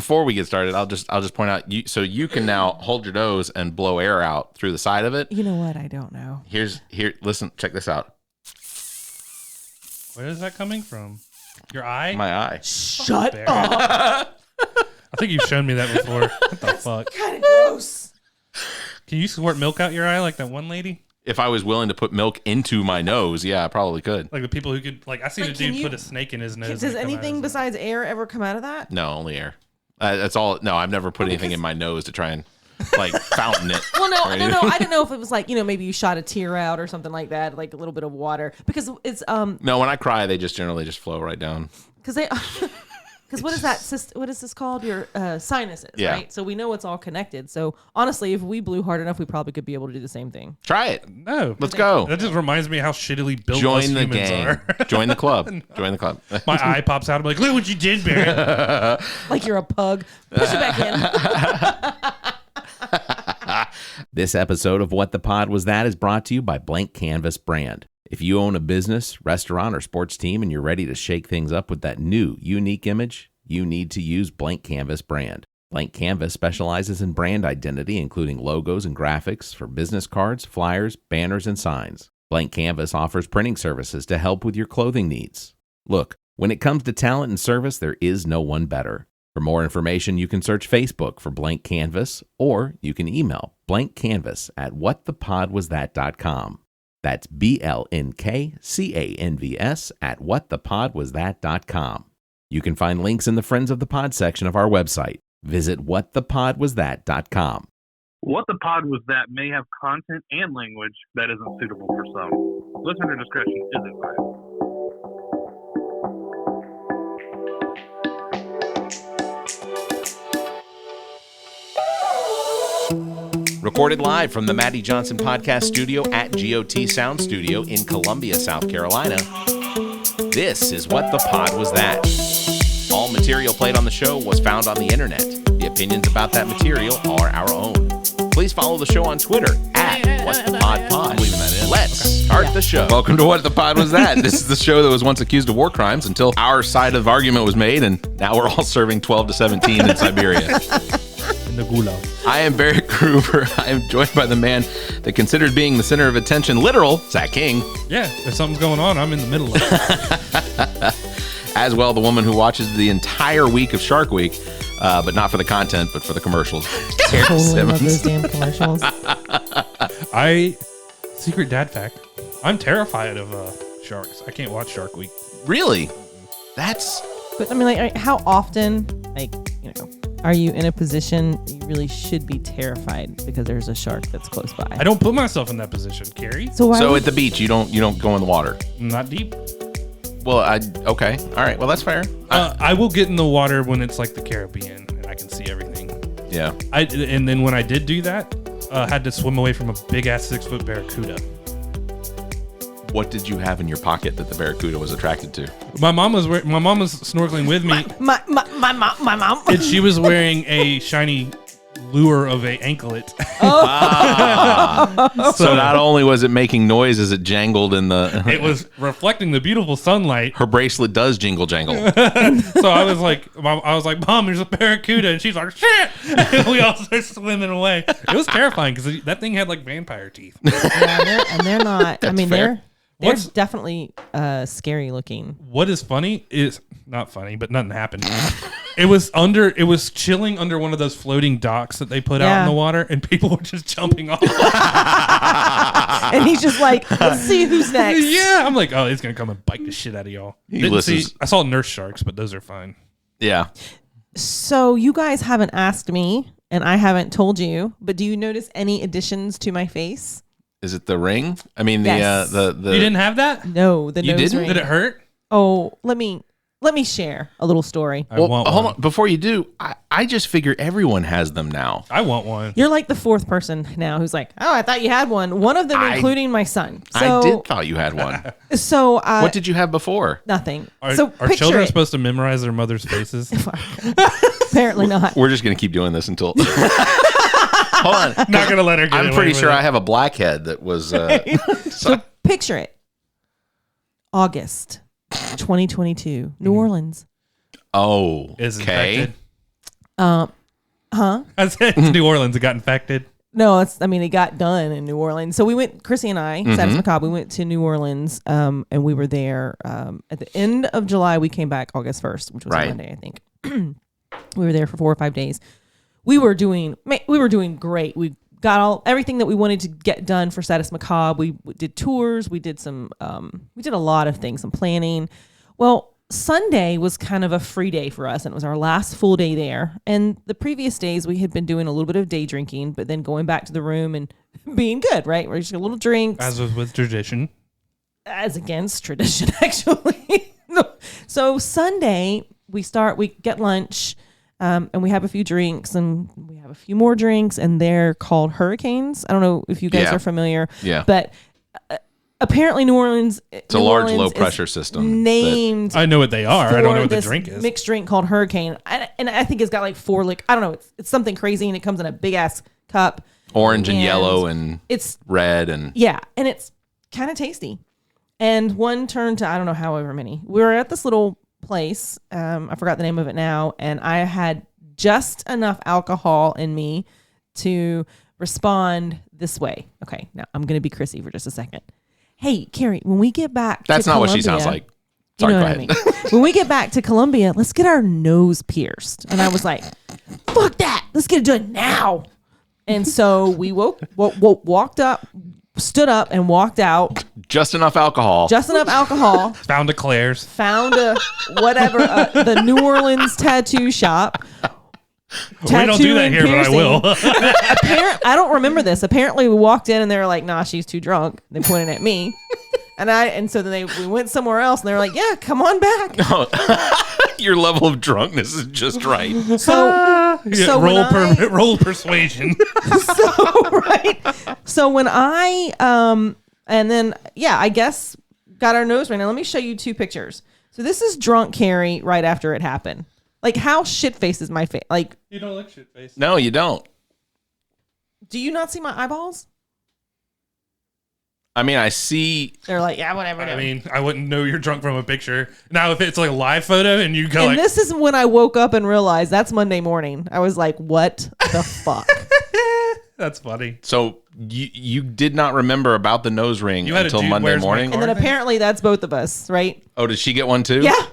before we get started, I'll just point out you can now hold your nose and blow air out through the side of it. You know what? I don't know. Listen, check this out. Where is that coming from? Your eye? My eye. Shut up. I think you've shown me that before. What the fuck? Kind of gross. Can you squirt milk out your eye like that one lady? If I was willing to put milk into my nose, yeah, I probably could. Like the people who could, like I seen a dude put a snake in his nose. Does anything besides air ever come out of that? No, only air. That's all. No, I've never put anything in my nose to try and like fountain it. Well, no. I didn't know if it was like, maybe you shot a tear out or something like that, like a little bit of water, because it's No, when I cry, they just generally just flow right down. Because what is that? What is this called? Your sinuses, yeah. Right? So we know it's all connected. So honestly, if we blew hard enough, we probably could be able to do the same thing. Try it. No, let's go. That just reminds me how shittily built us humans are. Join the club. Join the club. My eye pops out. I'm like, look what you did, Barrett. Like you're a pug. Push it back in. This episode of What the Pod Was That is brought to you by CANVS brand. If you own a business, restaurant, or sports team and you're ready to shake things up with that new, unique image, you need to use CANVS brand. CANVS specializes in brand identity, including logos and graphics for business cards, flyers, banners, and signs. CANVS offers printing services to help with your clothing needs. Look, when it comes to talent and service, there is no one better. For more information, you can search Facebook for CANVS, or you can email blankcanvas@whatthepodwasthat.com. That's BLNKCANVS@whatthepodwasthat.com. You can find links in the Friends of the Pod section of our website. Visit whatthepodwasthat.com. What the Pod Was That may have content and language that isn't suitable for some. Listener discretion is advised. Recorded live from the Maddie Johnson Podcast Studio at GOT Sound Studio in Columbia, South Carolina. This is What the Pod Was That. All material played on the show was found on the internet. The opinions about that material are our own. Please follow the show on Twitter at WhatThePodPod. Let's start the show. Welcome to What the Pod Was That. This is the show that was once accused of war crimes until our side of the argument was made, and now we're all serving 12 to 17 in Siberia. In the gulag. I am Barrett Gruber. I am joined by the man that considered being the center of attention, literal, Zach King. Yeah, if something's going on, I'm in the middle of it. As well, the woman who watches the entire week of Shark Week, but not for the content, but for the commercials. Totally love those damn commercials. Secret dad fact, I'm terrified of sharks. I can't watch Shark Week. Really? But I mean, like, how often, are you in a position you really should be terrified because there's a shark that's close by? I don't put myself in that position, Cari. So at the beach, you don't go in the water? Not deep. Well, okay. All right. Well, that's fair. I will get in the water when it's like the Caribbean and I can see everything. Yeah. And then when I did do that, had to swim away from a big ass 6-foot barracuda. What did you have in your pocket that the barracuda was attracted to? My mom was snorkeling with me. My mom. And she was wearing a shiny lure of a anklet. So not only was it making noise as it jangled in the... It was reflecting the beautiful sunlight. Her bracelet does jingle jangle. So I was like, Mom, there's a barracuda. And she's like, shit. And we all started swimming away. It was terrifying because that thing had like vampire teeth. Yeah, and they're not. That's I mean, fair. they're definitely scary looking. What is funny is not funny, but nothing happened. It was chilling under one of those floating docks that they put out in the water, and people were just jumping off. And he's just like, let's see who's next. Yeah, I'm like, oh, he's gonna come and bite the shit out of y'all. I saw nurse sharks, but those are fine. Yeah. So you guys haven't asked me, and I haven't told you, but do you notice any additions to my face? Is it the ring? I mean, Yes. the You didn't have that? No, the You nose didn't? ring. Did it hurt? Oh, let me share a little story. I want hold one. on. Before you do, I just figure everyone has them now. I want one. You're like the fourth person now who's like, oh, I thought you had one. One of them, including my son. So, I did thought you had one. So What did you have before? nothing. Are So picture children it. supposed to memorize their mother's faces? Apparently not. We're just going to keep doing this until... Hold on. Not going to let her get I'm away pretty with sure it. I have a blackhead that was... So picture it. August 2022, New Orleans. Oh, Is okay. infected. Huh? I said New Orleans. It got infected. No, it got done in New Orleans. So we went, Chrissy and I, Status Macabre, we went to New Orleans, and we were there at the end of July. We came back August 1st, which was a Monday, I think. We were there for 4 or 5 days. We were doing great. We got everything that we wanted to get done for Status Macabre. We did tours. We did we did a lot of things, some planning. Well, Sunday was kind of a free day for us, and it was our last full day there. And the previous days we had been doing a little bit of day drinking, but then going back to the room and being good, right? We're just a little drinks. As was with tradition. As against tradition, actually. No. So Sunday we get lunch, and we have a few drinks, and we have a few more drinks, and they're called hurricanes. I don't know if you guys are familiar. Yeah. But apparently New Orleans, it's a large low pressure system named. I know what they are. I don't know what the drink is. Mixed drink called Hurricane, and I think it's got like 4 I don't know. It's something crazy, and it comes in a big ass cup, orange and yellow, and it's red, and and it's kind of tasty. And one turned to I don't know however many. We were at this little place. I forgot the name of it now, and I had just enough alcohol in me to respond this way. Okay, now I'm gonna be Chrissy for just a second. Hey, Cari, when we get back that's to not Columbia, what she sounds like. Sorry, you know go what ahead. I mean. When we get back to Columbia, let's get our nose pierced. And I was like, fuck that. Let's get it done now. And so we walked up, stood up and walked out. Just enough alcohol. Found a Claire's. Found the New Orleans tattoo shop. We don't do that here, piercing. But I will. I don't remember this. Apparently, we walked in and they were like, "Nah, she's too drunk." They pointed at me, and so then we went somewhere else, and they were like, "Yeah, come on back." Your level of drunkenness is just right. Roll persuasion. So when I and then I guess got our nose ring. Now let me show you 2 pictures. So this is drunk Cari right after it happened. Like, how shit-faced is my face? Like, you don't look shit-faced. No, you don't. Do you not see my eyeballs? I mean, I see. They're like, yeah, whatever. I mean, I wouldn't know you're drunk from a picture. Now, if it's like a live photo and you go and this is when I woke up and realized that's Monday morning. I was like, what the fuck? That's funny. So you did not remember about the nose ring until Monday morning? And then apparently that's both of us, right? Oh, did she get one too? Yeah.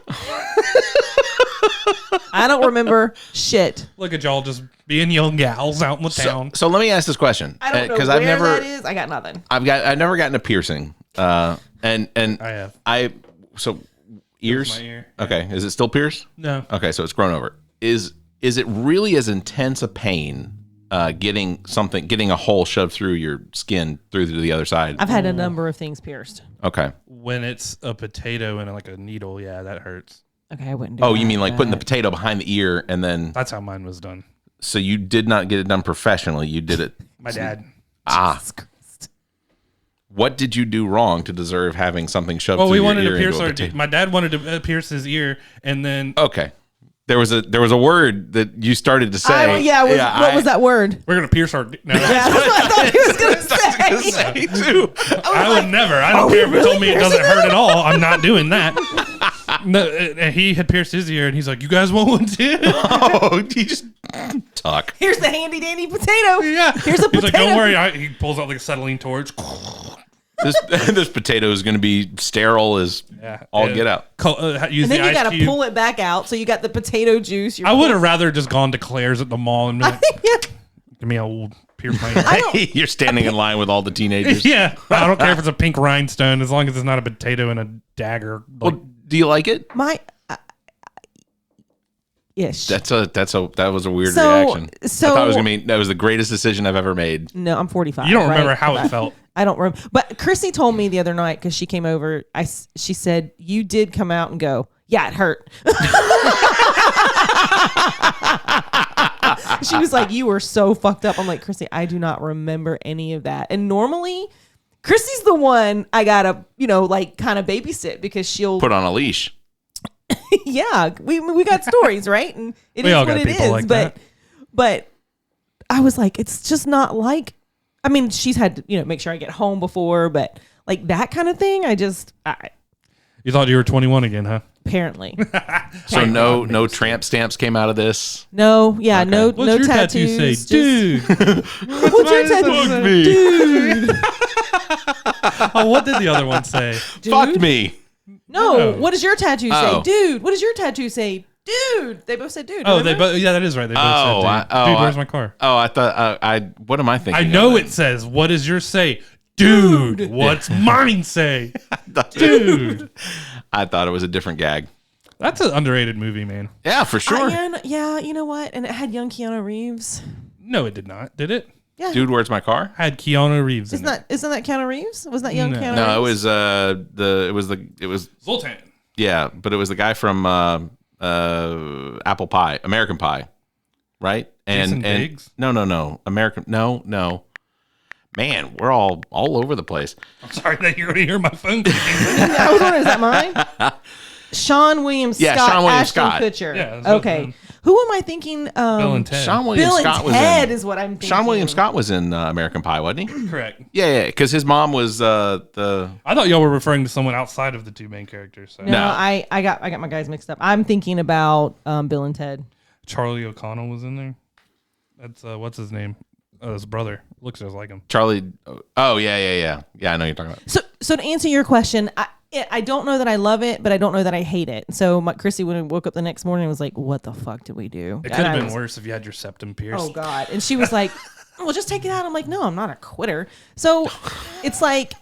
I don't remember shit. Look at y'all just being young gals out in the town. So let me ask this question. I don't know where that is. I got nothing. I've never gotten a piercing. And I have. So ears? My ear. Okay. Is it still pierced? No. Okay, so it's grown over. Is it really as intense a pain getting a hole shoved through your skin through to the other side? I've had a number of things pierced. Okay. When it's a potato and like a needle, yeah, that hurts. Okay, I wouldn't do that. Oh, you mean like putting the potato behind the ear and then... That's how mine was done. So you did not get it done professionally. You did it... My dad. Jesus Christ. What did you do wrong to deserve having something shoved through your ear? Well, we wanted to pierce my dad wanted to pierce his ear, and then... Okay. There was a word that you started to say. What was that word? We're gonna pierce our. No, yeah, that's what I thought he was gonna say too. I would never. I don't care if it told me it doesn't hurt at all. I'm not doing that. No, and he had pierced his ear, and he's like, "You guys want one too?" Oh, he just talk. Here's the handy dandy potato. Yeah, here's a potato. He's like, "Don't worry." He pulls out like a acetylene torch. This potato is going to be sterile as all get out. And then you got to pull it back out, so you got the potato juice. I would have rather just gone to Claire's at the mall and been like, give me a old pierce my ear. You're standing in line with all the teenagers. Yeah, I don't care if it's a pink rhinestone as long as it's not a potato and a dagger. Well, do you like it? Yes. That was a weird reaction. I thought it was gonna be that was the greatest decision I've ever made. No, I'm 45. You don't remember how it felt. I don't remember. But Chrissy told me the other night because she came over. She said you did come out and go, yeah, it hurt. She was like, you were so fucked up. I'm like, Chrissy, I do not remember any of that. And normally, Chrissy's the one I gotta, like kind of babysit because she'll put on a leash. Yeah, we got stories, right? And it we is all what got it people is. like but I was like, it's just not like. I mean, she's had to, make sure I get home before, but like that kind of thing, You thought you were 21 again, huh? Apparently. So no tramp stamps came out of this. no, yeah, Okay. no, What's no your tattoos. tattoo say? just- Dude. What's your tattoo Fuck say? me. Dude. Oh, what did the other one say? Fuck Dude? me. No. No. What does your tattoo say? Oh. Dude. What does your tattoo say? Dude. They both said dude. Oh, they remember? both. Yeah, that is right. They both Oh, said, I- dude. oh, Dude, where's I- my car? Oh, I thought what am I thinking? I of know then? it says, what does yours say? Dude. What's mine say? Dude. I thought it was a different gag. That's an underrated movie, man. Yeah, for sure. Yeah, you know what? And it had young Keanu Reeves. No, it did not. Did it? Yeah. Dude, where's my car? Had Keanu Reeves in Isn't that Keanu Reeves? Was that young No. Keanu No, Reeves? it was Zoltan. yeah, but it was the guy from Apple Pie, American Pie, right? Jason Biggs? No, American. No. Man, we're all over the place. I'm sorry that you're going to hear my phone clicking. I was wondering, is that mine? Sean William Yeah, Scott. Sean William Ashton Scott. Kutcher. Yeah, that's what okay. I'm- Who am I thinking? Bill and Ted. Sean William Bill Scott and was Ted in. is what I'm thinking. Sean William Scott was in American Pie, wasn't he? Correct. Yeah, because his mom was the. I thought y'all were referring to someone outside of the two main characters. So. No, No. I got my guys mixed up. I'm thinking about Bill and Ted. Charlie O'Connell was in there. That's what's his name? His brother. Looks just like him. Charlie. Oh yeah. I know what you're talking about. So to answer your question, I don't know that I love it, but I don't know that I hate it. So Chrissy, when I woke up the next morning, was like, "What the fuck did we do?" It And could I have been was- worse if you had your septum pierced. Oh God! And she was like, "Well, just take it out." I'm like, "No, I'm not a quitter." So it's like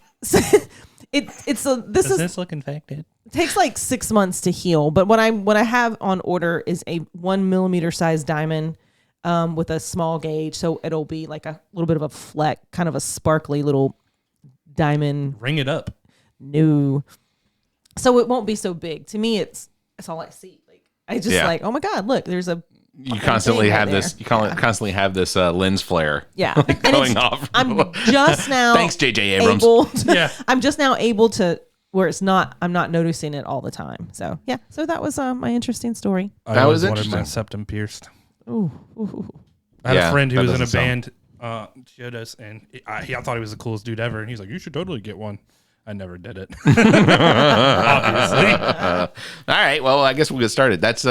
Does this look infected? It takes like 6 months to heal, but what I have on order is a 1 millimeter size diamond with a small gauge, so it'll be like a little bit of a fleck, kind of a sparkly little diamond. Ring it up. No, so it won't be so big. To me, it's all I see. Like I just Yeah. like, oh my God, look, there's a You constantly thing right have this. there. You constantly have this lens flare. yeah Like And going it's- off. I'm just now Thanks, J.J. Abrams. able to, Yeah. I'm just now able to where I'm not noticing it all the time. So yeah, so that was my interesting story. I That always was wanted my interesting. septum pierced. Ooh, ooh. I had Yeah, a friend who that was in a doesn't band, showed us, and I thought he was the coolest dude ever. And he's like, "You should totally get one." I never did it. Obviously. All right. Well, I guess we'll get started. That's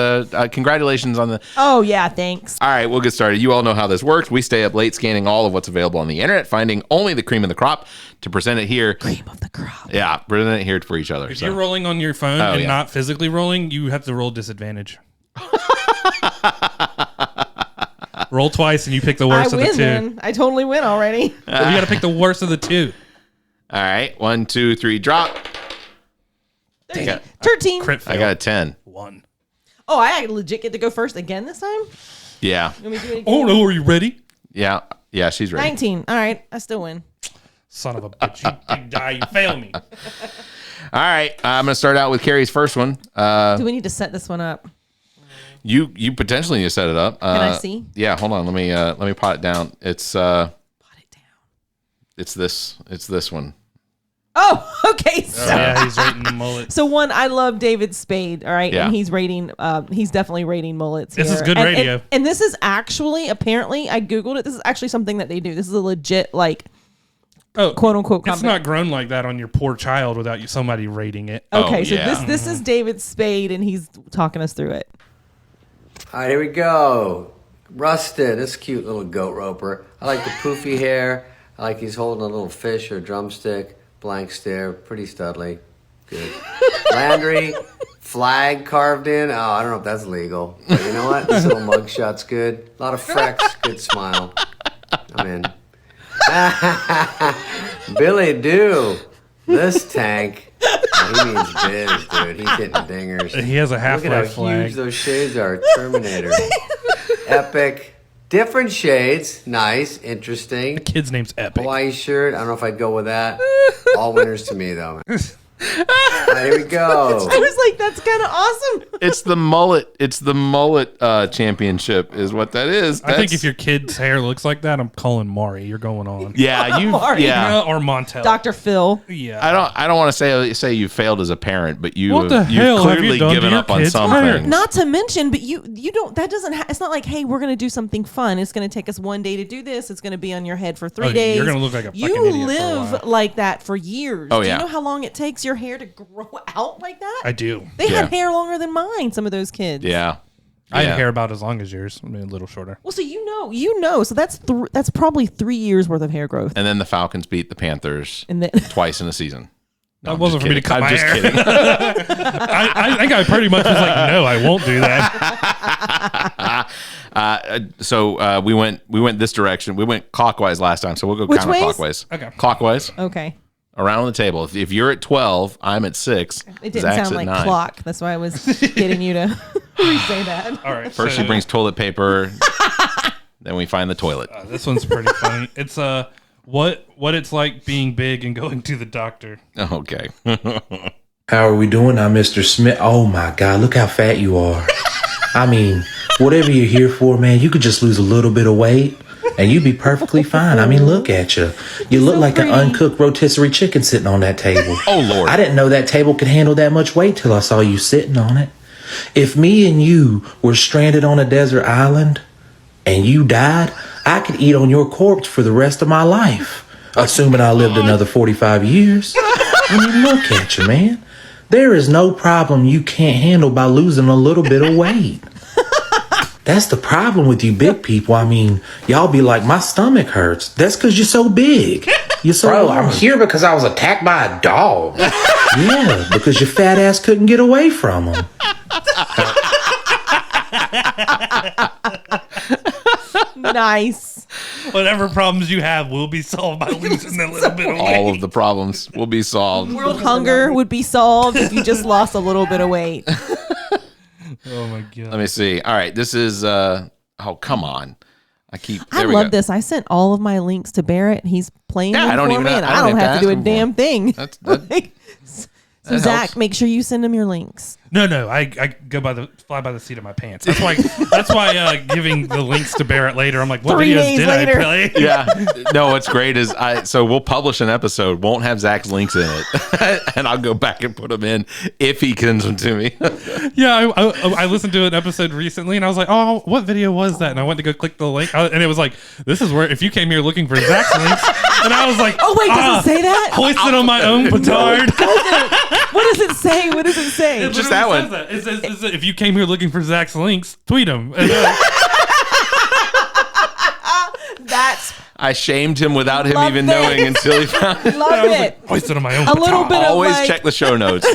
congratulations on the. Oh yeah, thanks. All right, we'll get started. You all know how this works. We stay up late scanning all of what's available on the internet, finding only the cream of the crop to present it here. Cream of the crop. Yeah, present it here for each other. If So. you're rolling on your phone Oh, and yeah. not physically rolling, you have to roll disadvantage. Roll twice and you pick the I worst of the win two. then. I totally win already. You got to pick the worst of the two. All right, 1, 2, 3, drop. 13. Crit fail. I got a 10. 1. Oh, I legit get to go first again this time? Yeah, You want me to do it again? Oh no, are you ready? yeah, she's ready. 19. All right, I still win. Son of a bitch, you big die, you fail me. All right, I'm gonna start out with Cari's first one. Do we need to set this one up? You potentially need to set it up. Can I see? Yeah, hold on. Let me pot it down. It's Pot it down. it's this one. Oh, okay. So, Yeah, he's rating the mullet. so one, I love David Spade, all right? Yeah. And he's rating, he's definitely rating mullets This here. is good And- radio. And this is actually, apparently, I Googled it. This is actually something that they do. This is a legit, like, Oh, quote unquote it's company. not grown like that on your poor child without somebody rating it. Okay, Oh, so yeah. this is David Spade, and he's talking us through it. All right, here we go. Rusted, this cute little goat roper. I like the poofy hair. I like he's holding a little fish or drumstick. Blank stare, pretty studly. Good. Landry, flag carved in. Oh, I don't know if that's legal. But you know what? This little mugshot's good. A lot of frecks, good smile. I'm in. Billy Doo, this tank. Oh, he means biz, dude. He's hitting dingers. He has a Look at how Half-Life flag. huge those shades are. Terminator. Epic. Different shades. Nice. Interesting. Kid's name's Epic. Hawaii shirt. I don't know if I'd go with that. All winners to me, though. All right, here we go. I was like, that's kind of awesome. It's the mullet. It's the mullet championship, is what that is. I think if your kid's hair looks like that, I'm calling Maury. You're going on. yeah, you Maury. yeah. Or Montel. Dr. Phil. Yeah. I don't want to say you failed as a parent, but you What the you've hell have you clearly done to given your up on kid's some hair? things. Not to mention, but you don't, that doesn't, it's not like, hey, we're going to do something fun. It's going to take us one day to do this. It's going to be on your head for 3 Oh, days. you're gonna look like a fucking You idiot for a live while. like that for years. Oh, Do yeah. you know how long it takes your hair to grow out like that? I do. They had hair longer than mine, some of those kids. Yeah. I had hair about as long as yours. I mean, a little shorter. Well, so you know. So that's probably 3 years worth of hair growth. And then the Falcons beat the Panthers And then twice in a season. No, That wasn't for me to cut my hair. I'm just kidding. I think I pretty much was like, no, I won't do that. So we went this direction. We went clockwise last time, so we'll go counterclockwise. Okay. Clockwise. okay. Around the table. If you're at 12, I'm at 6. It didn't Zach's sound at like 9. clock. That's why I was getting you to say that. All right. First, she brings toilet paper. Then we find the toilet. This one's pretty funny. It's what it's like being big and going to the doctor. Okay. How are we doing? I'm Mr. Smith. Oh my God, look how fat you are. I mean, whatever you're here for, man, you could just lose a little bit of weight and you'd be perfectly fine. I mean, look at you. You look like an uncooked rotisserie chicken sitting on that table. Oh, Lord. I didn't know that table could handle that much weight till I saw you sitting on it. If me and you were stranded on a desert island and you died, I could eat on your corpse for the rest of my life, assuming I lived another 45 years. I mean, look at you, man. There is no problem you can't handle by losing a little bit of weight. That's the problem with you big people. I mean, y'all be like, my stomach hurts. That's because you're so big. You're so Bro, large. I'm here because I was attacked by a dog. Yeah, because your fat ass couldn't get away from him. Nice. Whatever problems you have will be solved by losing a little bit of weight. All of the problems will be solved. World hunger would be solved if you just lost a little bit of weight. Oh my God. Let me see. All right. This is, oh, come on. I love this. I sent all of my links to Barrett. He's playing them I don't for even me, have- and I I don't don't have have to to do ask a him damn thing. That So Zach, helps. make sure you send him your links. No, I go fly by the seat of my pants. That's why giving the links to Barrett later, I'm like, what 3 videos days did later. I play? Yeah. No, what's great is so we'll publish an episode, won't have Zach's links in it, and I'll go back and put them in if he sends them to me. Yeah, I listened to an episode recently, and I was like, oh, what video was that? And I went to go click the link, and it was like, this is where, if you came here looking for Zach's links, and I was like, Oh, wait, does it say that? hoisted on my own petard. What does it say? What does it say? It Just literally that says that. It says, if you came here looking for Zach's links, tweet him. That's I shamed him without him Love even it. knowing until he found it. love I was it. like, hoisted on my own A little petard. bit of Always like, check the show notes.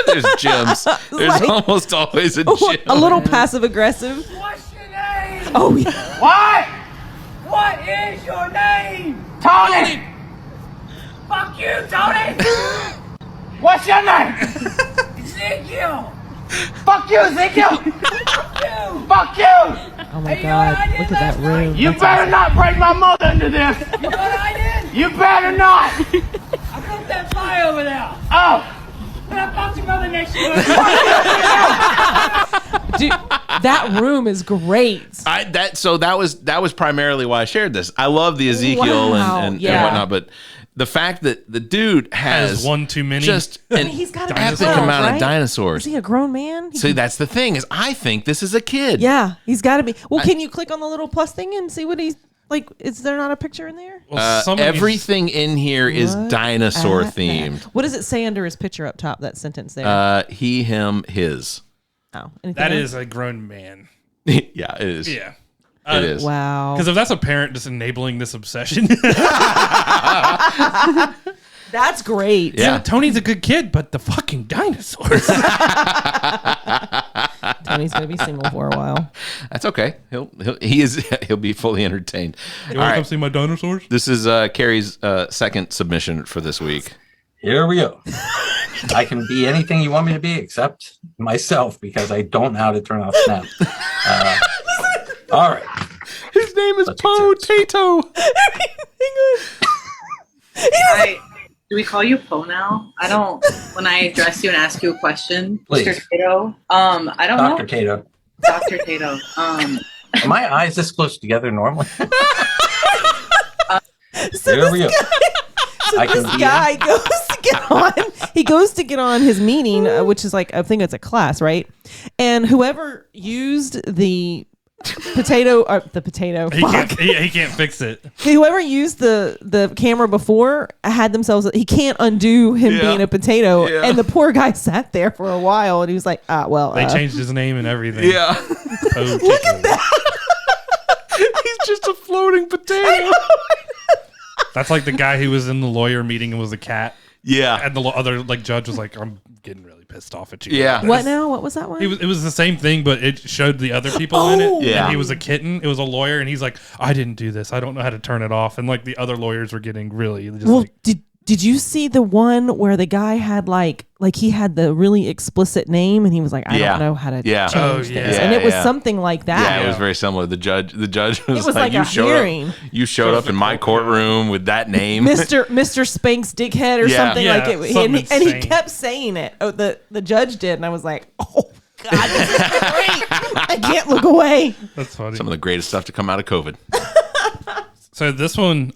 There's gems. There's Like- almost always a gem. a little passive aggressive. What's your name? Oh yeah. What? What is your name? Tony! Fuck you, Tony! What's your name? Ezekiel! Fuck you, Ezekiel! Fuck you! Fuck you! Oh my Hey, you know what God! I did Look at that last night? room. You That's better not break my mother into this! You know what I did? You better not! I put that fly over there! Oh! And I fucked your mother next to it! Dude, that room is great. That was primarily why I shared this. I love the Ezekiel Wow, and yeah. whatnot, but the fact that the dude has one too many. just an He's got to be epic 12, amount right? of dinosaurs. Is he a grown man? See, that's the thing is I think this is a kid. Yeah, he's got to be. Well, can you click on the little plus thing and see what he's like? Is there not a picture in there? Well, some of these- Everything in here is dinosaur themed. What does it say under his picture up top? That sentence there. He, him, his. Oh, anything that else? is a grown man. Yeah, it is. Yeah. It is. Wow. Because if that's a parent just enabling this obsession, That's great. Yeah. Tony's a good kid, but the fucking dinosaurs. Tony's gonna be single for a while. That's okay. He'll be fully entertained. You All want to come right. see my dinosaurs? This is Carrie's second submission for this week. Here we go. I can be anything you want me to be except myself because I don't know how to turn off Snap. All right. His name is Let's get serious. Potato. Do we call you Po now? I don't. When I address you and ask you a question, Please. Mr. Tato. I don't Dr. know. Tato. Dr. Tato. Are my eyes this close together normally? So Here we go. I this can be guy goes to get on. He goes to get on his meeting, which is like I think it's a class, right? And whoever used the the potato. He can't fix it. Whoever used the camera before had themselves. He can't undo him being a potato, and the poor guy sat there for a while, and he was like, well, they changed his name and everything. Yeah. Look at that. He's just a floating potato. That's like the guy who was in the lawyer meeting and was a cat. Yeah. And the other judge was like, I'm getting really pissed off at you. Yeah. What now? What was that one? It was the same thing, but it showed the other people in it. Yeah. And he was a kitten. It was a lawyer, and he's like, I didn't do this. I don't know how to turn it off. And like the other lawyers were getting really just Did you see the one where the guy had like he had the really explicit name and he was like, I don't know how to change this. And it was something like that. Yeah, it was very similar. The judge was like you a hearing. You showed up in my courtroom with that name. Mr. Spanks Dickhead or something like it. Something and he kept saying it. Oh, the judge did, and I was like, oh God, this is great. I can't look away. That's funny. Some of the greatest stuff to come out of COVID. So this one,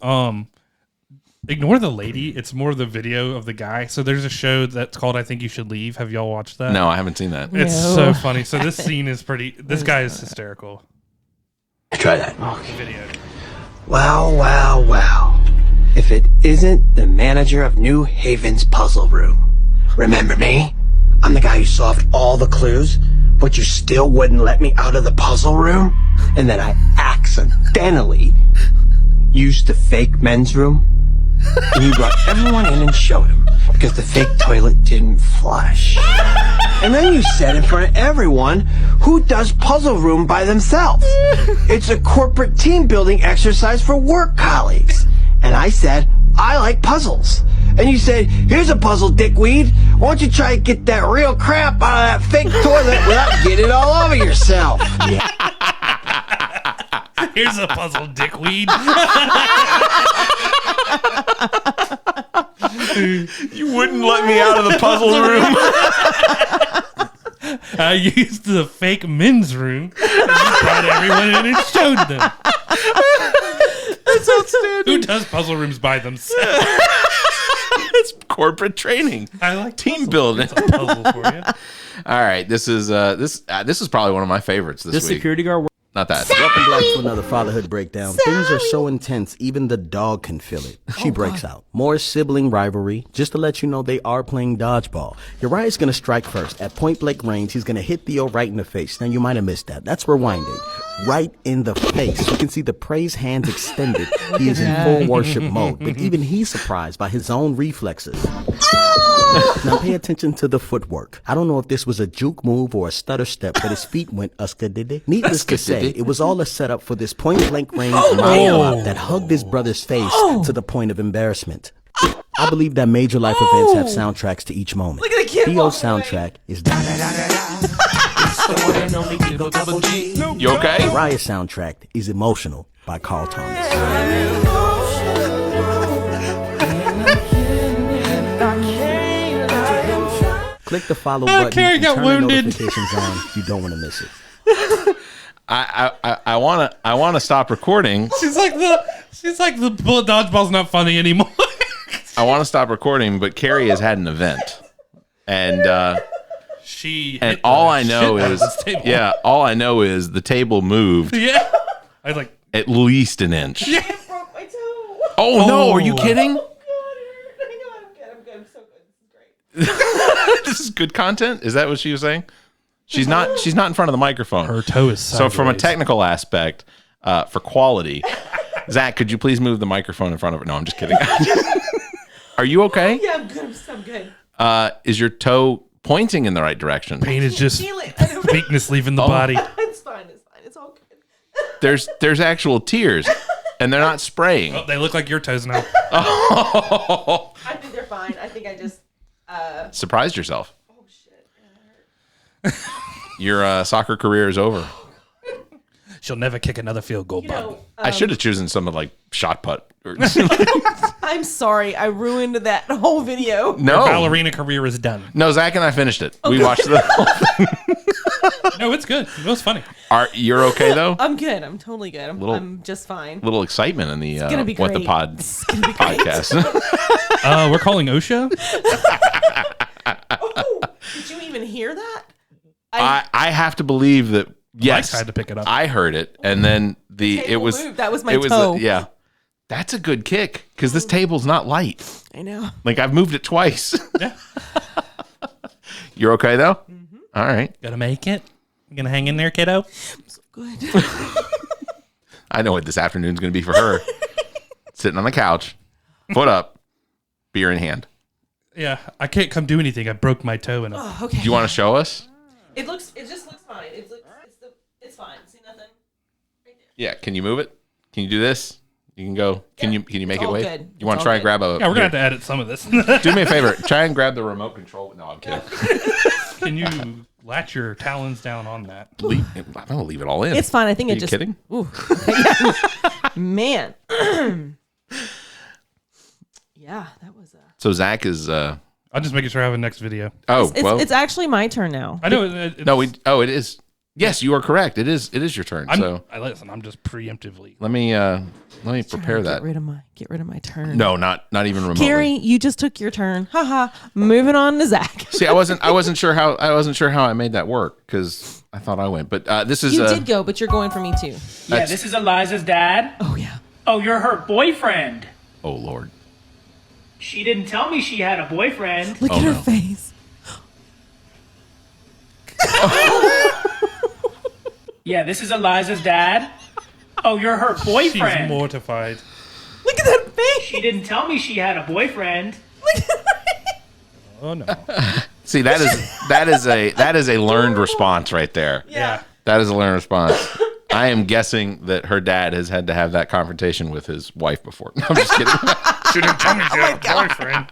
ignore the lady. It's more the video of the guy. So there's a show that's called I Think You Should Leave. Have y'all watched that? No, I haven't seen that. It's so funny. So this scene is this guy is hysterical. Try that. Video. Well. If it isn't the manager of New Haven's puzzle room. Remember me? I'm the guy who solved all the clues, but you still wouldn't let me out of the puzzle room? And then I accidentally used the fake men's room? And you brought everyone in and showed him because the fake toilet didn't flush. And then you said in front of everyone, who does puzzle room by themselves? It's a corporate team building exercise for work colleagues. And I said, I like puzzles. And you said, here's a puzzle, dickweed. Why don't you try to get that real crap out of that fake toilet without getting it all over yourself? Yeah. Here's a puzzle, dickweed. You wouldn't let me out of the puzzle room. I used the fake men's room and brought everyone in and showed them. That's outstanding. Who does puzzle rooms by themselves? It's corporate training. I like team building. It's a puzzle for you. All right, this is probably one of my favorites this week. Security guard. Not that. Welcome back to another fatherhood breakdown. Things are so intense, even the dog can feel it. She breaks out. More sibling rivalry. Just to let you know, they are playing dodgeball. Uriah's going to strike first. At point blank range, he's going to hit Theo right in the face. Now, you might have missed that. That's rewinding. Right in the face. You can see the praise hands extended. He is in full worship mode. But even he's surprised by his own reflexes. Now pay attention to the footwork. I don't know if this was a juke move or a stutter step, but his feet went uskadiddy. Needless to say, it was all a setup for this point-blank range mind that hugged his brother's face to the point of embarrassment. I believe that major life events have soundtracks to each moment. Look at the kid. Theo's soundtrack is You okay? Uriah's soundtrack is Emotional by Carl Thomas. Click the follow button Cari and got turn wounded. notifications on. You don't want to miss it. I wanna stop recording. She's like the bullet dodgeball's not funny anymore. I want to stop recording, but Cari has had an event, and all I know is all I know is the table moved. Yeah, I like at least an inch. Yeah. Broke my toe. Oh no! Are you kidding? I'm good. I'm so good. This is great. This is good content. Is that what she was saying? She's not in front of the microphone. Her toe is sideways. So from a technical aspect, for quality, Zach, could you please move the microphone in front of her? No, I'm just kidding. Are you okay? Yeah, I'm good. I'm good. Is your toe pointing in the right direction? Pain is just weakness leaving the body. It's fine. It's all good. There's actual tears, and they're not spraying. Oh, they look like your toes now. Oh. I think they're fine. I think I just surprised yourself. Oh shit! That hurt. Your soccer career is over. She'll never kick another field goal. I should have chosen some of like shot put. I'm sorry, I ruined that whole video. No, your ballerina career is done. No, Zach and I finished it. Okay. We watched the whole thing. No, it's good. It was funny. You're okay though? I'm good. I'm totally good. I'm just fine. Little excitement in the gonna be What the great. Pod podcast. We're calling OSHA. Oh, did you even hear that? I have to believe that Mike had to pick it up. I heard it, and then it was moved. That was my toe. yeah. That's a good kick because this table's not light. I know. Like I've moved it twice. Yeah. You're okay though? Mm-hmm. All right. Gonna make it? You gonna hang in there, kiddo? I'm so good. I know what this afternoon's gonna be for her. Sitting on the couch, foot up, beer in hand. Yeah, I can't come do anything. I broke my toe in a. Oh, okay. Do you want to show us? It just looks fine. It's fine. See nothing? Right there. Yeah. Can you move it? Can you do this? You can go. Can you make it all wave? good. You want It's to try all and grab a? Yeah, we're gonna have to edit some of this. Do me a favor. Try and grab the remote control. No, I'm kidding. Can you latch your talons down on that? I'm gonna leave it all in. It's fine. I think Are it you just. kidding? Ooh. Yeah. Man. Yeah, that was. So Zach is. I'm just making sure I have a next video. Oh well. It's actually my turn now. I know. It is. Yes, you are correct. It is your turn. I'm just preemptively. Let me prepare that. Get rid of my turn. No, not even remotely. Cari, you just took your turn. Haha. Moving on to Zach. See, I wasn't sure how I made that work because I thought I went. But this is You did go, but you're going for me too. Yeah, this is Eliza's dad. Oh yeah. Oh, you're her boyfriend. Oh Lord. She didn't tell me she had a boyfriend. Look at her face. Yeah, this is Eliza's dad. Oh, you're her boyfriend. She's mortified. Look at that face. She didn't tell me she had a boyfriend. Oh no. See, that is a learned response right there. Yeah. That is a learned response. I am guessing that her dad has had to have that confrontation with his wife before. No, I'm just kidding. She didn't tell me she had a boyfriend.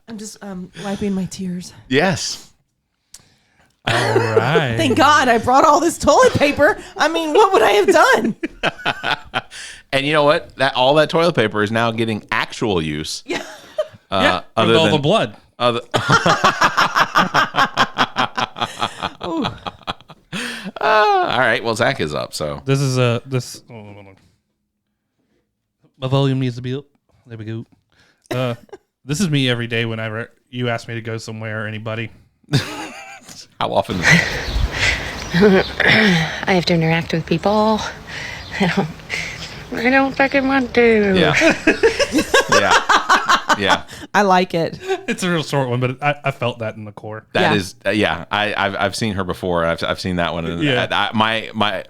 I'm just wiping my tears. Yes. All right. Thank God I brought all this toilet paper. I mean, what would I have done? And you know what? All that toilet paper is now getting actual use. Yeah. With all the blood. All right. Well, Zach is up. So this is this. Oh, hold on. My volume needs to be up. There we go. This is me every day whenever you ask me to go somewhere or anybody. How often? I have to interact with people. I don't fucking want to. Yeah. I like it. It's a real short one, but I felt that in the core. That is. I've seen her before. I've seen that one. And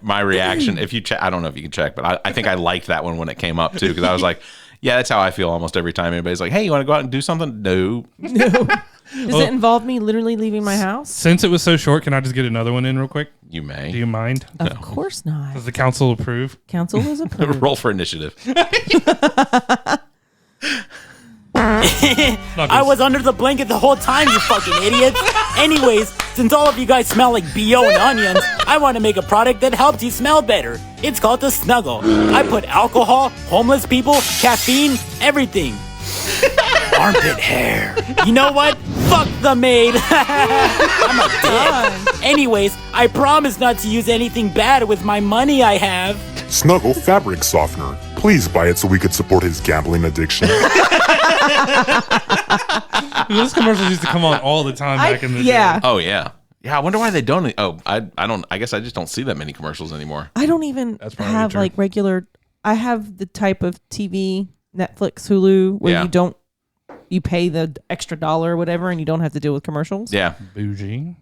my reaction. If you check, I don't know if you can check, but I think I liked that one when it came up too, because I was like, yeah, that's how I feel almost every time anybody's like, hey, you want to go out and do something? No. Does it involve me literally leaving my house? Since it was so short, can I just get another one in real quick? You may. Do you mind? Of course not. Does the council approve? Council is approved. Roll for initiative. I was under the blanket the whole time, you fucking idiots. Anyways, since all of you guys smell like BO and onions, I want to make a product that helps you smell better. It's called the Snuggle. I put alcohol, homeless people, caffeine, everything. Armpit hair. You know what? Fuck the maid. I'm a dick. Anyways, I promise not to use anything bad with my money I have. Snuggle fabric softener. Please buy it so we could support his gambling addiction. Those commercials used to come on all the time back in the day. Oh yeah. Yeah, I wonder why they don't. Oh, I don't. I guess I just don't see that many commercials anymore. I don't even have like regular. I have the type of TV, Netflix, Hulu, where you pay the extra $1 or whatever, and you don't have to deal with commercials. Yeah, bougie.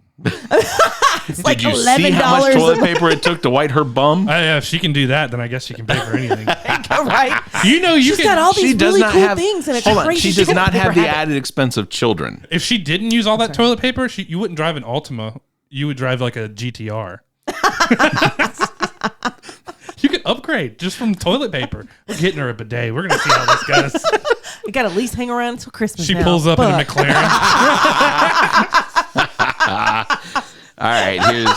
It's like Did you see how much $11. toilet paper it took to white her bum? Yeah, if she can do that, then I guess she can pay for anything. Right? You know, She's got all these really cool things, and it's hold on, crazy. she does not have the habit. added expense of children. If she didn't use all that toilet paper, you wouldn't drive an Altima. You would drive like a GTR. You could upgrade just from toilet paper. We're getting her a bidet. We're going to see how this goes. You got to at least hang around until Christmas. She now, pulls up in a McLaren. All right, here's.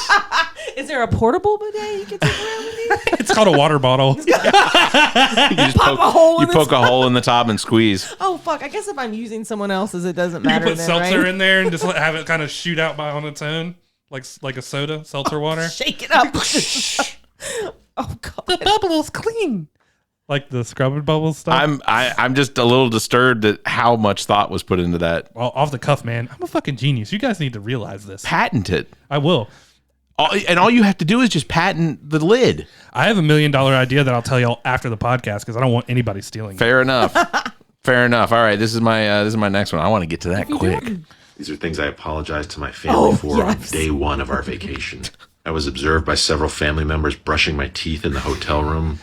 Is there a portable bidet you can take around with you? It's called a water bottle. You just Pop a hole in the poke a top. hole in the top and squeeze. Oh fuck! I guess if I'm using someone else's, it doesn't You can matter. put then, seltzer right? in there and just have it kind of shoot out on its own, like a soda, seltzer water. Shake it up. Oh god! The bubble's clean. Like the scrubbing bubbles stuff. I'm just a little disturbed at how much thought was put into that. Well, off the cuff, man. I'm a fucking genius. You guys need to realize this. Patent it. I will. all you have to do is just patent the lid. I have $1 million idea that I'll tell y'all after the podcast because I don't want anybody stealing it. Fair enough. Fair enough. All right, this is my next one. I want to get to that quick. These are things I apologize to my family for on day one of our vacation. I was observed by several family members brushing my teeth in the hotel room.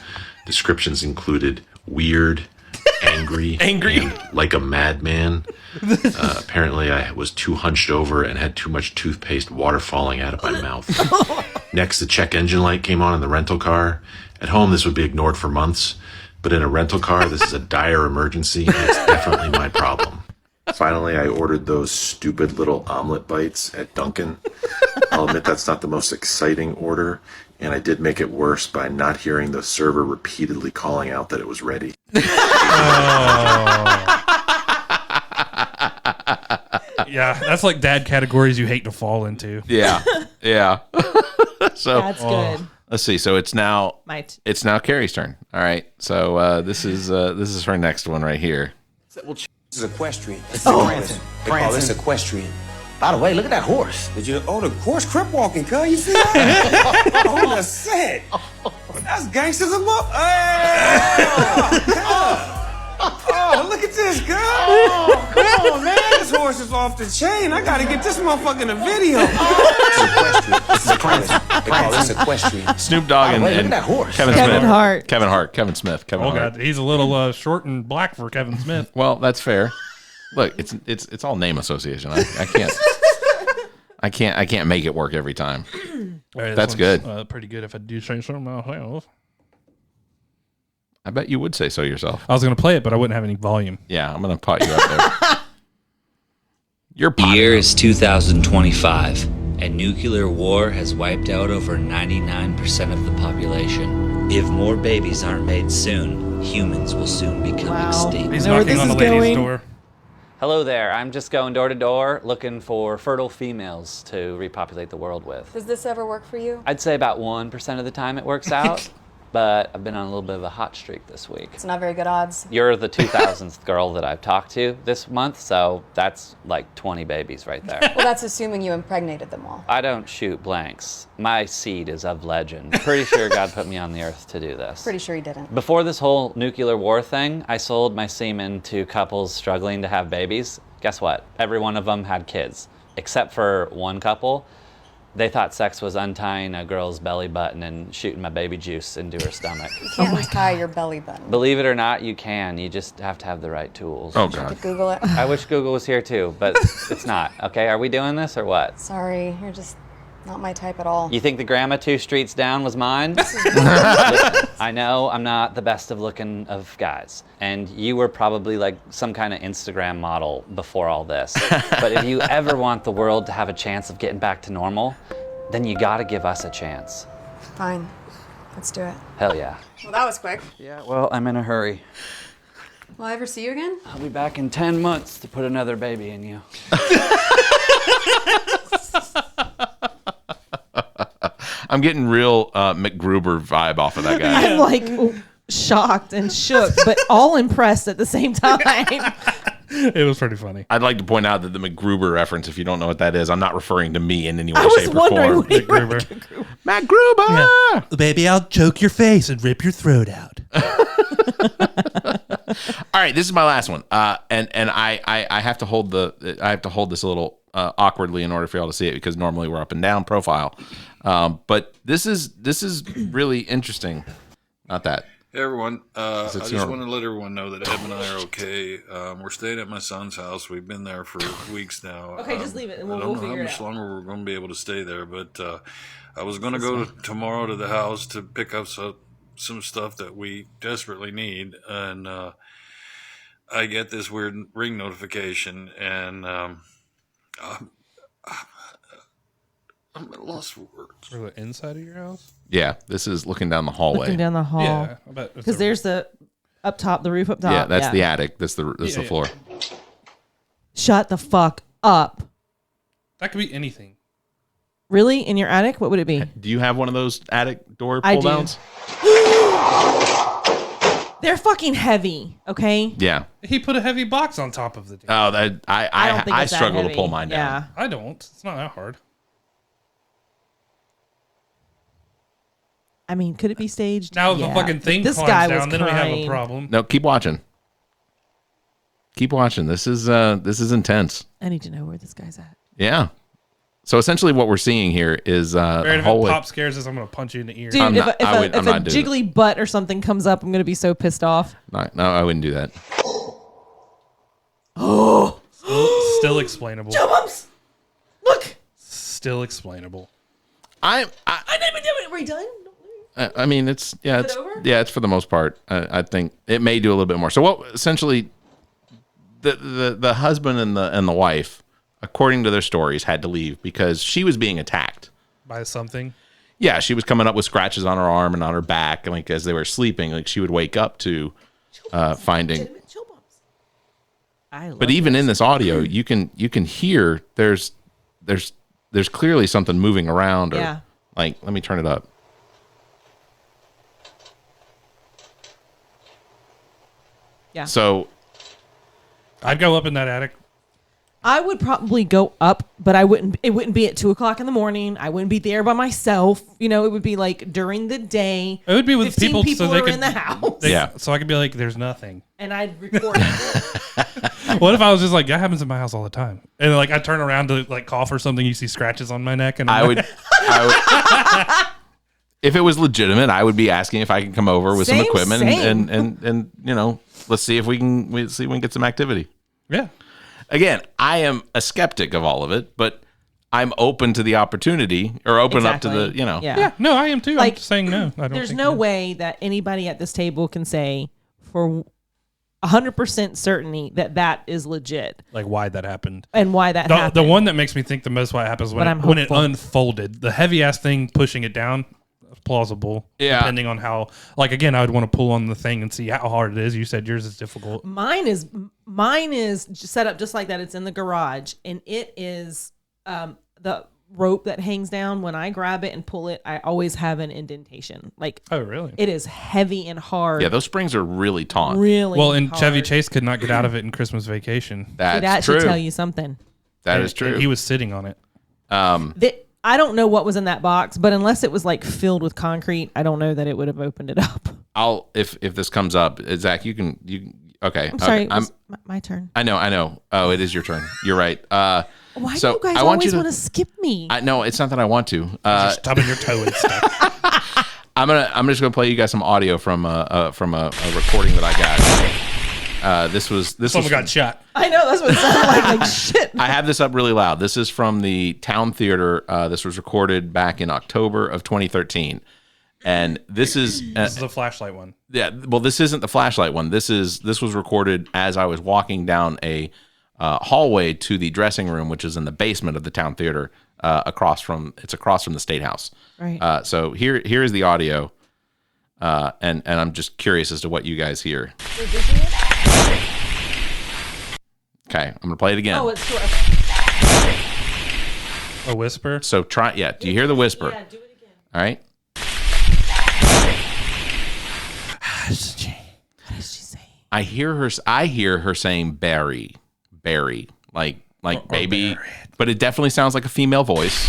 Descriptions included weird, angry, and like a madman. Apparently, I was too hunched over and had too much toothpaste water falling out of my mouth. Next, the check engine light came on in the rental car. At home, this would be ignored for months. But in a rental car, this is a dire emergency, and it's definitely my problem. Finally, I ordered those stupid little omelet bites at Dunkin'. I'll admit that's not the most exciting order, and I did make it worse by not hearing the server repeatedly calling out that it was ready. Yeah, that's like dad categories you hate to fall into. Yeah. So That's good. Let's see. So it's now Cari's turn. All right. So this is her next one right here. Well, this is equestrian. This is prancing. They call this equestrian. By the way, look at that horse. Did you? Oh, the horse crip walking, cuz. You see that? Hold on a sec. That's gangsters of up. Oh, look at this, girl. Oh, come on, man. This horse is off the chain. I gotta get this motherfucker in a video. This is equestrian. They call this equestrian. Snoop Dogg and Kevin Smith. Oh God, he's a little short and black for Kevin Smith. Well, that's fair. Look, it's all name association. I can't make it work every time. Right, that's good. Pretty good if I do say so myself. I bet you would say so yourself. I was going to play it, but I wouldn't have any volume. Yeah, I'm going to pot you up there. The year is 2025, and nuclear war has wiped out over 99% of the population. If more babies aren't made soon, humans will soon become extinct. He's knocking on the lady's door. Hello there. I'm just going door to door looking for fertile females to repopulate the world with. Does this ever work for you? I'd say about 1% of the time it works out. But I've been on a little bit of a hot streak this week. It's not very good odds. You're the 2000th girl that I've talked to this month, so that's like 20 babies right there. Well, that's assuming you impregnated them all. I don't shoot blanks. My seed is of legend. Pretty sure God put me on the earth to do this. Pretty sure he didn't. Before this whole nuclear war thing, I sold my semen to couples struggling to have babies. Guess what? Every one of them had kids, except for one couple. They thought sex was untying a girl's belly button and shooting my baby juice into her stomach. You can't tie your belly button. Believe it or not, you can. You just have to have the right tools. Oh, You have God. to Google it. I wish Google was here, too, but it's not. Okay, are we doing this or what? Sorry, you're just not my type at all. You think the grandma 2 streets down was mine? Listen, I know I'm not the best of looking of guys, and you were probably like some kind of Instagram model before all this. But if you ever want the world to have a chance of getting back to normal, then you gotta give us a chance. Fine, let's do it. Hell yeah. Well, that was quick. Yeah, well, I'm in a hurry. Will I ever see you again? I'll be back in 10 months to put another baby in you. I'm getting real McGruber vibe off of that guy. I'm like shocked and shook, but all impressed at the same time. It was pretty funny. I'd like to point out that the McGruber reference, if you don't know what that is, I'm not referring to me in any way, I was shape, or wondering form. when you were McGruber. McGruber! Baby, I'll choke your face and rip your throat out. All right, this is my last one, and I have to hold this a little awkwardly in order for y'all to see it because normally we're up and down profile, but this is really interesting. Not that. Hey everyone, I just your- want to let everyone know that Eb and I are okay. We're staying at my son's house. We've been there for weeks now. Okay, just leave it and I we'll don't know figure how it much out. longer we're going to be able to stay there, but I was going to go tomorrow to the house to pick up some stuff that we desperately need, and I get this weird ring notification, and I'm at a loss for words. Or the inside of your house? Yeah, this is looking down the hallway. Looking down the hall. Yeah, I bet it's Because there's the up top, the roof up top. Yeah, that's the attic. That's the floor. Shut the fuck up. That could be anything. Really? In your attic? What would it be? Do you have one of those attic door I pull do. downs? They're fucking heavy, okay? Yeah. He put a heavy box on top of the thing. Oh, that I don't think I it's that struggle to heavy. pull mine down. I don't. It's not that hard. I mean, could it be staged? Now if the fucking thing This climbs guy down, was then we have a crying. problem. No, keep watching. Keep watching. This is intense. I need to know where this guy's at. Yeah. So essentially, what we're seeing here is Barrett, a if hallway. it pop scares us, I'm gonna punch you in the ear. Dude, I'm if not- a, I would- if I'm a not doing jiggly butt or something comes up, I'm going to be so pissed off. No, I wouldn't do that. Oh. Still explainable. Joe Bumps! Look! Still explainable. I didn't even do it. Are we done? I mean, it's Is it over? it's for the most part. I think it may do a little bit more. So what essentially the husband and the wife, according to their stories, had to leave because she was being attacked By something. Yeah, she was coming up with scratches on her arm and on her back, and like as they were sleeping, like she would wake up to finding. But even in this audio, you can hear there's clearly something moving around. Or Yeah. like, let me turn it up. Yeah. So I'd go up in that attic. I would probably go up, but I wouldn't. It wouldn't be at 2:00 in the morning. I wouldn't be there by myself. You know, it would be like during the day. It would be with 15 people so they are could in the house. So I could be like, "There's nothing." And I'd record it. What if I was just like, "That happens in my house all the time," and like I turn around to like cough or something, you see scratches on my neck, and I would if it was legitimate, I would be asking if I can come over with some Same, equipment same. and you know, let's see if we can get some activity. Yeah. Again, I am a skeptic of all of it, but I'm open to the opportunity or open up to the, you know. Yeah. No, I am too. Like, I'm just saying no. I don't. There's think no way that anybody at this table can say for 100% certainty that is legit like why that happened and why that the, happened. The one that makes me think the most why it happens But I'm when it hopeful. unfolded. The heavy ass thing pushing it down, plausible. Yeah. Depending on how, like again, I would want to pull on the thing and see how hard it is. You said yours is difficult. Mine is set up just like that. It's in the garage, and it is the rope that hangs down. When I grab it and pull it, I always have an indentation. Like, oh really? It is heavy and hard. Yeah, those springs are really taut. Really well. And hard. Chevy Chase could not get out of it in Christmas Vacation. That's that true. should tell you something. That And- is true. and he was sitting on it. I don't know what was in that box, but unless it was like filled with concrete, I don't know that it would have opened it up. I'll if this comes up, Zach, you can okay. I'm sorry. Okay. It was my turn. I know. Oh, it is your turn. You're right. Why so do you guys I want always you want to skip me? No, it's not that I want to. Just stubbing your toe and stuff. I'm just gonna play you guys some audio from a recording that I got. This Someone got shot. I know, that's what it sounded like. Like shit. I have this up really loud. This is from the Town Theater. This was recorded back in October of 2013, and this is a flashlight one. Yeah, well, this isn't the flashlight one. This was recorded as I was walking down a hallway to the dressing room, which is in the basement of the Town Theater, across from the State House. Right. So here is the audio, and I'm just curious as to what you guys hear. Okay, I'm gonna play it again. Oh, it's short. A whisper. So try, yeah. Do you hear the whisper? Yeah, do it again. All right. What does she say? I hear her saying Barry, like baby, but it definitely sounds like a female voice.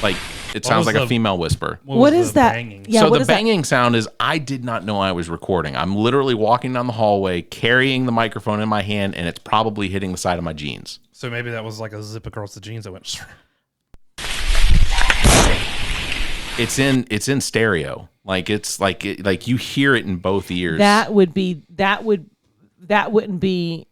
Like it sounds like a female whisper. What is that? Yeah, so what the is that? banging sound is I did not know I was recording. I'm literally walking down the hallway carrying the microphone in my hand, and it's probably hitting the side of my jeans. So maybe that was like a zip across the jeans that went. It's in stereo. Like it's like you hear it in both ears. That wouldn't be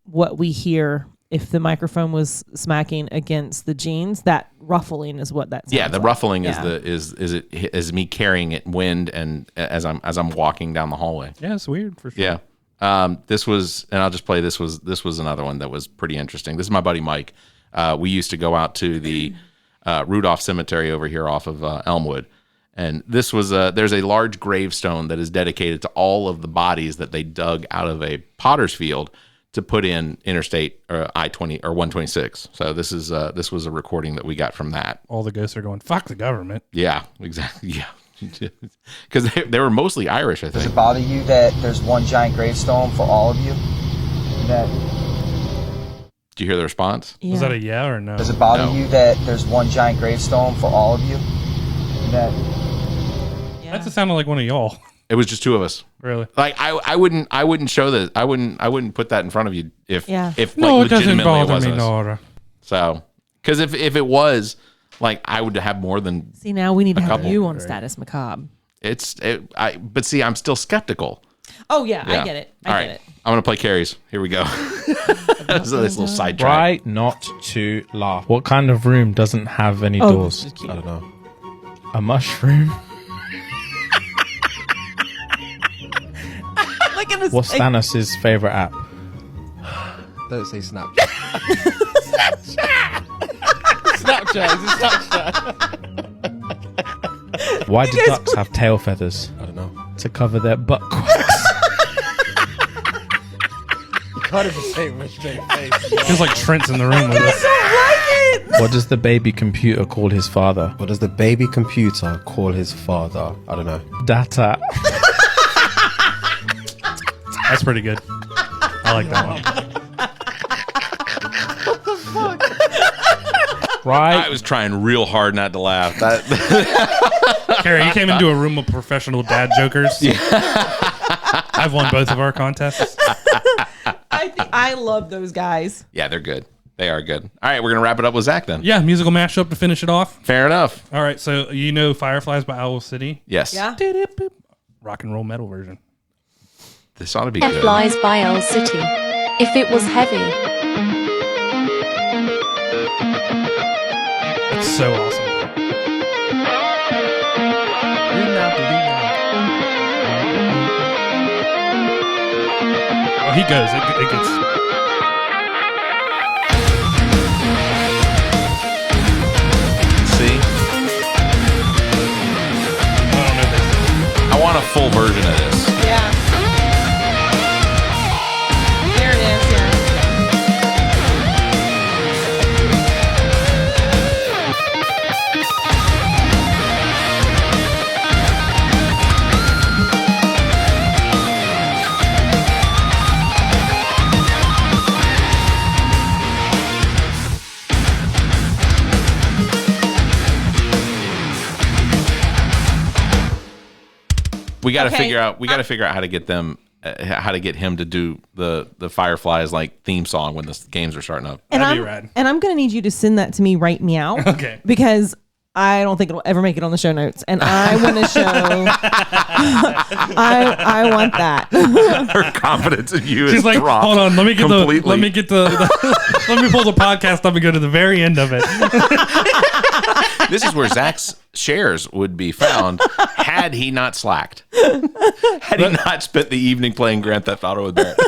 what we hear if the microphone was smacking against the jeans. That ruffling is what that sounds yeah, the like. ruffling Yeah. is me carrying it in wind and as I'm walking down the hallway. Yeah, it's weird for sure. Yeah. This was, and I'll just play this was another one that was pretty interesting. This is my buddy Mike. We used to go out to the Rudolph Cemetery over here off of Elmwood. And this was there's a large gravestone that is dedicated to all of the bodies that they dug out of a potter's field to put in Interstate I-20 or 126. So this was a recording that we got from that. All the ghosts are going, fuck the government. Yeah, exactly. Yeah, because they were mostly Irish, I Does think. it bother you that there's one giant gravestone for all of you? That Do you hear the response? Was that a yeah or no? Does it bother No. you that there's one giant gravestone for all of you? that. That just sounded like one of y'all. It was just two of us. Really? Like I wouldn't show this. I wouldn't put that in front of you if Yeah. if No, like, it doesn't legitimately bother wasn't me, us. Nora. So, because if it was, like, I would have more than. See, now we need to have couple. you on Status Macabre. But see, I'm still skeptical. Oh yeah, I get it. I get it. I'm gonna play Cari's. Here we go. This little sidetrack. Try not to laugh. What kind of room doesn't have any Oh, doors? this is cute. I don't know. A mushroom. Look at this. What's Thanos' favorite app? Don't say Snapchat. Snapchat. Is it Snapchat? Why do ducks have tail feathers? I don't know. To cover their butt quacks. You can't even say it with a straight face. Feels like Trent's in the room with us. What does the baby computer call his father? What does the baby computer call his father? I don't know. Data. That's pretty good. I like that one. Right. I was trying real hard not to laugh. That Cari, you came into a room of professional dad jokers. Yeah. I've won both of our contests. I love those guys. Yeah, they're good. They are good. All right, we're gonna wrap it up with Zach then. Yeah, musical mashup to finish it off. Fair enough. All right, so you know Fireflies by Owl City? Yes. Yeah. Rock and roll metal version. This ought to be good. Fireflies by Owl City. If it was heavy. It's so awesome. Oh, he goes. It gets. See? I want a full version of this. Yeah. There it is. Yeah. We got to Okay. figure out. We got to figure out how to get them, how to get him to do the Fireflies like theme song when the games are starting up. And That'd I'm, be rad. and I'm gonna need you to send that to me right meow. Okay. Because I don't think it'll ever make it on the show notes, and I want to show. I want that. Her confidence in you She's is like, dropped. hold on, let me get completely. let me pull the podcast up and go to the very end of it. This is where Zach's shares would be found had he not slacked. Had he not spent the evening playing Grand Theft Auto with Barrett.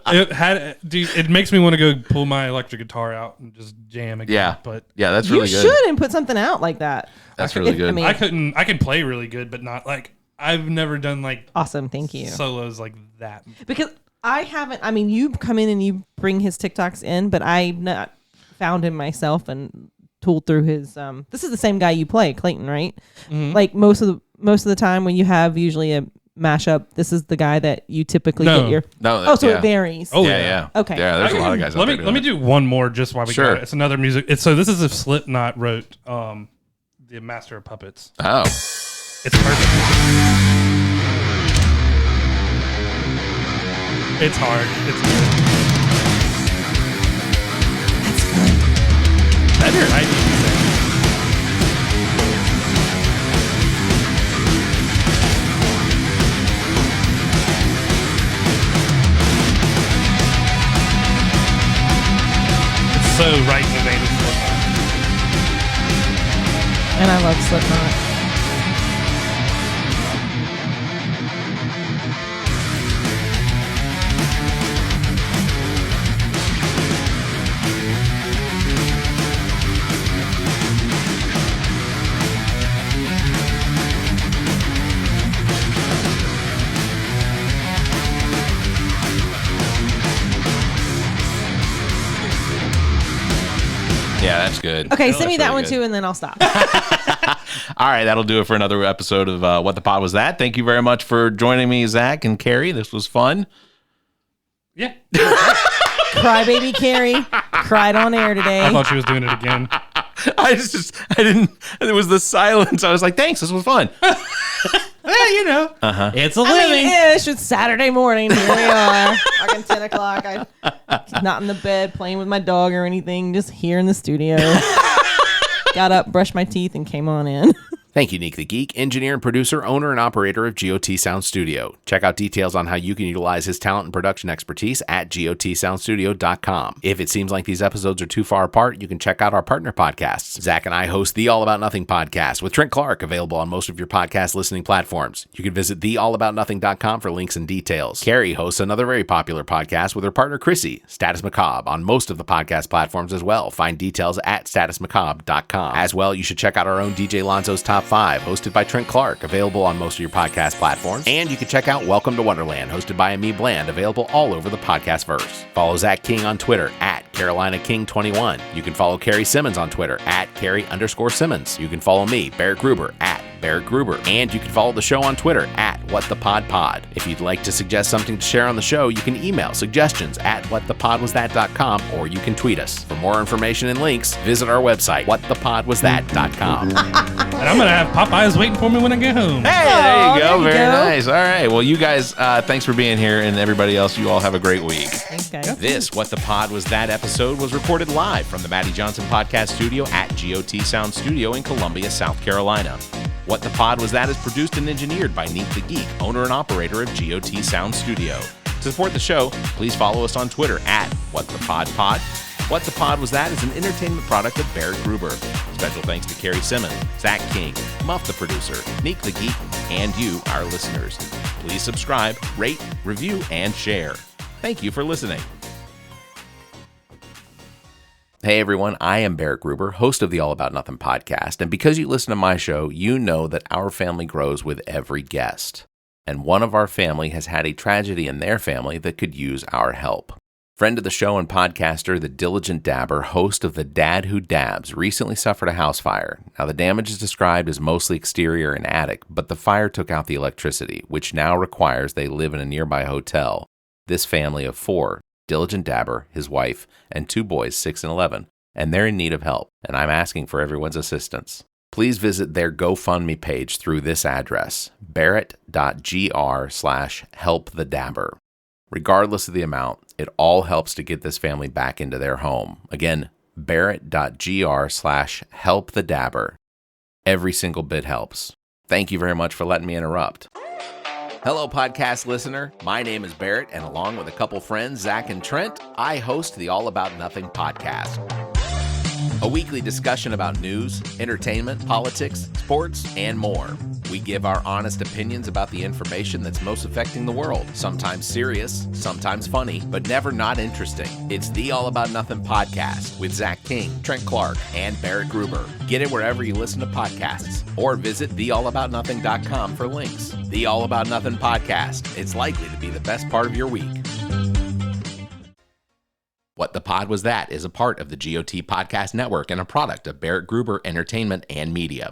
It makes me want to go pull my electric guitar out and just jam again. Yeah. But yeah, that's You really good. should and put something out like that. That's really good. I mean, I can play really good, but not like I've never done like awesome. Thank you. solos like that. Because I haven't. I mean, you come in and you bring his TikToks in, but I've not found him myself and tooled through his. This is the same guy you play, Clayton, right? Mhm. Like most of the time when you have usually a mashup, this is the guy that you typically get your. No, so yeah. it varies. Oh yeah. Okay. Yeah, there's a lot of guys out Let there me doing it. do one more just while we Sure. got it. It's another music. So this is if Slipknot wrote the Master of Puppets. Oh. It's perfect. It's hard. It's good. Better than I need to say. It's so right in the vein of Slipknot. And I love Slipknot. Yeah, that's good. Okay, That's send me that really one good. too, and then I'll stop. All right, that'll do it for another episode of What the Pod Was That. Thank you very much for joining me, Zach and Cari. This was fun. Yeah. Crybaby Cari cried on air today. I thought she was doing it again. It was the silence. I was like, thanks, this was fun. Well, you know, it's a living. Ish. It's Saturday morning. Here we are. Fucking 10 o'clock. I'm not in the bed playing with my dog or anything. Just here in the studio. Got up, brushed my teeth, and came on in. Thank you, Nick the Geek, engineer and producer, owner and operator of GOT Sound Studio. Check out details on how you can utilize his talent and production expertise at gotsoundstudio.com. If it seems like these episodes are too far apart, you can check out our partner podcasts. Zach and I host the All About Nothing podcast with Trent Clark, available on most of your podcast listening platforms. You can visit theallaboutnothing.com for links and details. Cari hosts another very popular podcast with her partner Chrissy, Status Macabre, on most of the podcast platforms as well. Find details at statusmacabre.com. As well, you should check out our own DJ Lonzo's Top 5, hosted by Trent Clark, available on most of your podcast platforms. And you can check out Welcome to Wonderland, hosted by Ami Bland, available all over the podcast verse. Follow Zach King on Twitter at CarolinaKing21. You can follow Carrie Simmons on Twitter at Carrie_Simmons. You can follow me, Barrett Gruber, at Barrett Gruber. And you can follow the show on Twitter at WhatThePodPod. If you'd like to suggest something to share on the show, you can email suggestions at whatthepodwasthat.com, or you can tweet us. For more information and links, visit our website, whatthepodwasthat.com. And I'm going to have Popeyes waiting for me when I get home. Hey, there you go. Very nice. All right. Well, you guys, thanks for being here, and everybody else, you all have a great week. Thanks, guys. This What the Pod Was That episode was recorded live from the Maddie Johnson Podcast Studio at GOT Sound Studio in Columbia, South Carolina. What the Pod Was That is produced and engineered by Neat the Geek, owner and operator of GOT Sound Studio. To support the show, please follow us on Twitter at WhatThePodPod. What the Pod Was That is an entertainment product of Barrett Gruber. Special thanks to Carrie Simmons, Zach King, Muff the producer, Neek the Geek, and you, our listeners. Please subscribe, rate, review, and share. Thank you for listening. Hey everyone, I am Barrett Gruber, host of the All About Nothing podcast, and because you listen to my show, you know that our family grows with every guest. And one of our family has had a tragedy in their family that could use our help. Friend of the show and podcaster, the Diligent Dabber, host of The Dad Who Dabs, recently suffered a house fire. Now, the damage is described as mostly exterior and attic, but the fire took out the electricity, which now requires they live in a nearby hotel. This family of 4, Diligent Dabber, his wife, and 2 boys, 6 and 11, and they're in need of help, and I'm asking for everyone's assistance. Please visit their GoFundMe page through this address, barrett.gr/helpthedabber. Regardless of the amount, it all helps to get this family back into their home. Again, barrett.gr/helpthedabber. Every single bit helps. Thank you very much for letting me interrupt. Hello, podcast listener. My name is Barrett, and along with a couple friends, Zach and Trent, I host the All About Nothing podcast. A weekly discussion about news, entertainment, politics, sports, and more. We give our honest opinions about the information that's most affecting the world. Sometimes serious, sometimes funny, but never not interesting. It's the All About Nothing podcast with Zach King, Trent Clark, and Barrett Gruber. Get it wherever you listen to podcasts, or visit theallaboutnothing.com for links. The All About Nothing podcast. It's likely to be the best part of your week. What the Pod Was That is a part of the GOT Podcast Network and a product of Barrett Gruber Entertainment and Media.